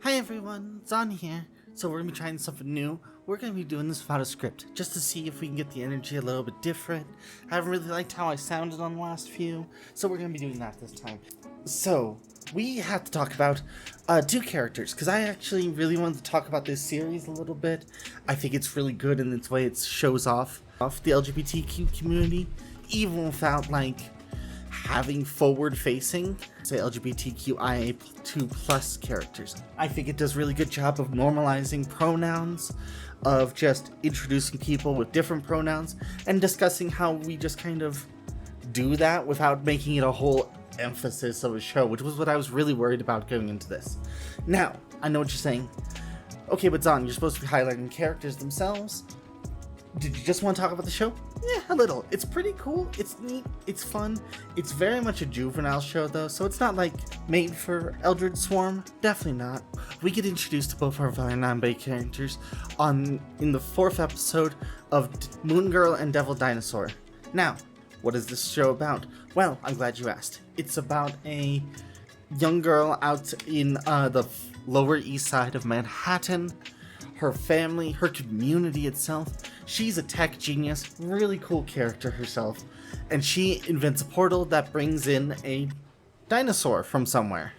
Hi everyone, Zan here. So we're going to be trying something new. We're going to be doing this without a script, just to see if we can get the energy a little bit different. I haven't really liked how I sounded on the last few, so we're going to be doing that this time. So, we have to talk about two characters, because I actually really wanted to talk about this series a little bit. I think it's really good in its way it shows off the LGBTQ community, even without, having forward-facing, say, LGBTQIA2 plus characters. I think it does a really good job of normalizing pronouns, of just introducing people with different pronouns, and discussing how we just kind of do that without making it a whole emphasis of a show, which was what I was really worried about going into this. Now, I know what you're saying. Okay, but Zan, you're supposed to be highlighting characters themselves. Did you just want to talk about the show? Yeah, a little. It's pretty cool, it's neat, it's fun. It's very much a juvenile show though, so it's not made for Eldritch Swarm. Definitely not. We get introduced to both our non-binary characters in the 4th episode of Moon Girl and Devil Dinosaur. Now, what is this show about? Well, I'm glad you asked. It's about a young girl out in the Lower East Side of Manhattan. Her family, her community itself. She's a tech genius, really cool character herself, and she invents a portal that brings in a dinosaur from somewhere.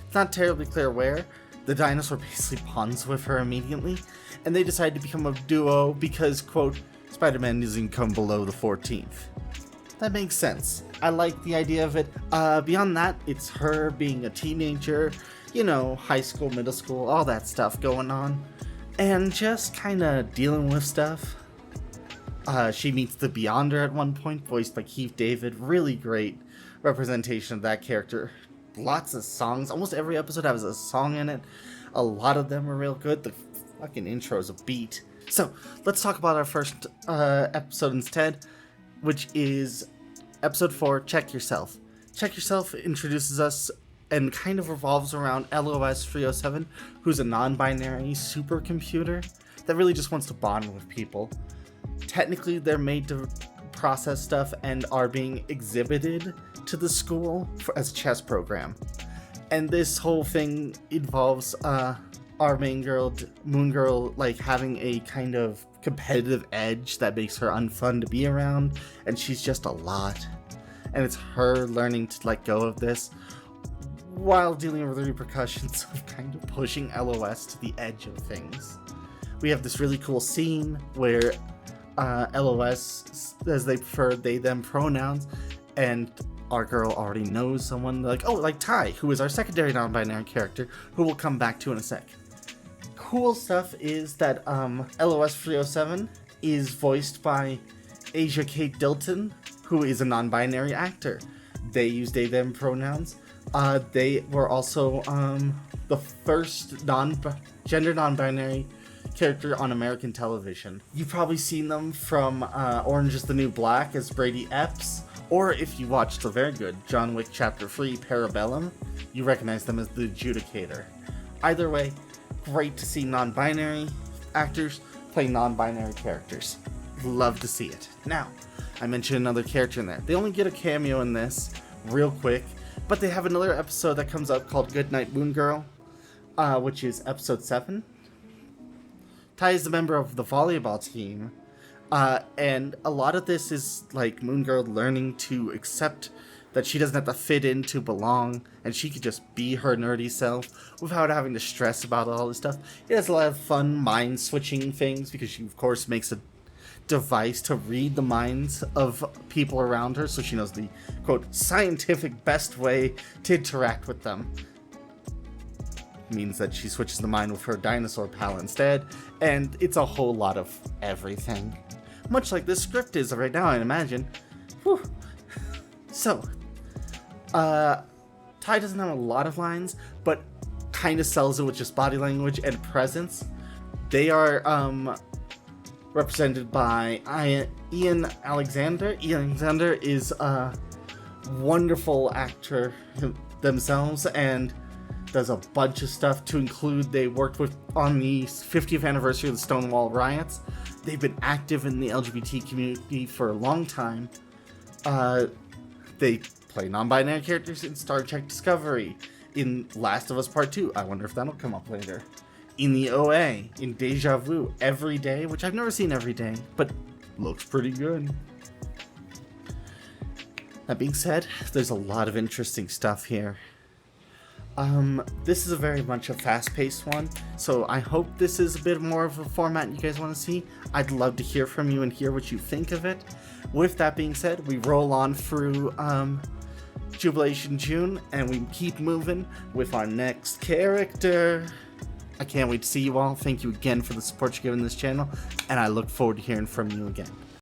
It's not terribly clear where. The dinosaur basically bonds with her immediately, and they decide to become a duo because, quote, Spider-Man doesn't come below the 14th. That makes sense. I like the idea of it. Beyond that, it's her being a teenager, high school, middle school, all that stuff going on. And just kind of dealing with stuff. She meets the Beyonder at one point, voiced by Keith David. Really great representation of that character. Lots of songs. Almost every episode has a song in it. A lot of them are real good. The fucking intro is a beat. So, let's talk about our first episode instead, which is episode 4, Check Yourself. Check Yourself introduces us and kind of revolves around LOS-307, who's a non-binary supercomputer that really just wants to bond with people. Technically, they're made to process stuff and are being exhibited to the school as a chess program. And this whole thing involves our main girl, Moon Girl, having a kind of competitive edge that makes her unfun to be around, and she's just a lot. And it's her learning to let go of this, while dealing with the repercussions of kind of pushing LOS to the edge of things. We have this really cool scene where LOS says they prefer they-them pronouns, and our girl already knows someone like Tai, who is our secondary non-binary character, who we'll come back to in a sec. Cool stuff is that LOS-307 is voiced by Asia Kate Dilton, who is a non-binary actor. They use they-them pronouns. They were also the first gender non-binary character on American television. You've probably seen them from Orange is the New Black as Brady Epps, or if you watched the very good John Wick Chapter 3 Parabellum, you recognize them as the Adjudicator. Either way, great to see non-binary actors play non-binary characters. Love to see it. Now, I mentioned another character in there. They only get a cameo in this, real quick, but they have another episode that comes up called Goodnight Moon Girl, which is episode 7. Tai is a member of the volleyball team, and a lot of this is Moon Girl learning to accept that she doesn't have to fit in to belong, and she could just be her nerdy self without having to stress about all this stuff. It has a lot of fun mind-switching things, because she, of course, makes a device to read the minds of people around her, so she knows the, quote, scientific best way to interact with them. Means that she switches the mind with her dinosaur pal instead, and it's a whole lot of everything. Much like this script is right now, I imagine. Whew. So, Tai doesn't have a lot of lines, but kind of sells it with just body language and presence. They are, represented by Ian Alexander. Ian Alexander is a wonderful actor themselves and does a bunch of stuff, to include they worked on the 50th anniversary of the Stonewall riots. They've been active in the LGBT community for a long time. They play non-binary characters in Star Trek Discovery in Last of Us Part 2. I wonder if that'll come up later. In the OA, in Deja Vu, Every Day, which I've never seen Every Day, but looks pretty good. That being said, there's a lot of interesting stuff here. This is a very much a fast-paced one, so I hope this is a bit more of a format you guys want to see. I'd love to hear from you and hear what you think of it. With that being said, we roll on through Jubilation June, and we keep moving with our next character. I can't wait to see you all. Thank you again for the support you're giving this channel, and I look forward to hearing from you again.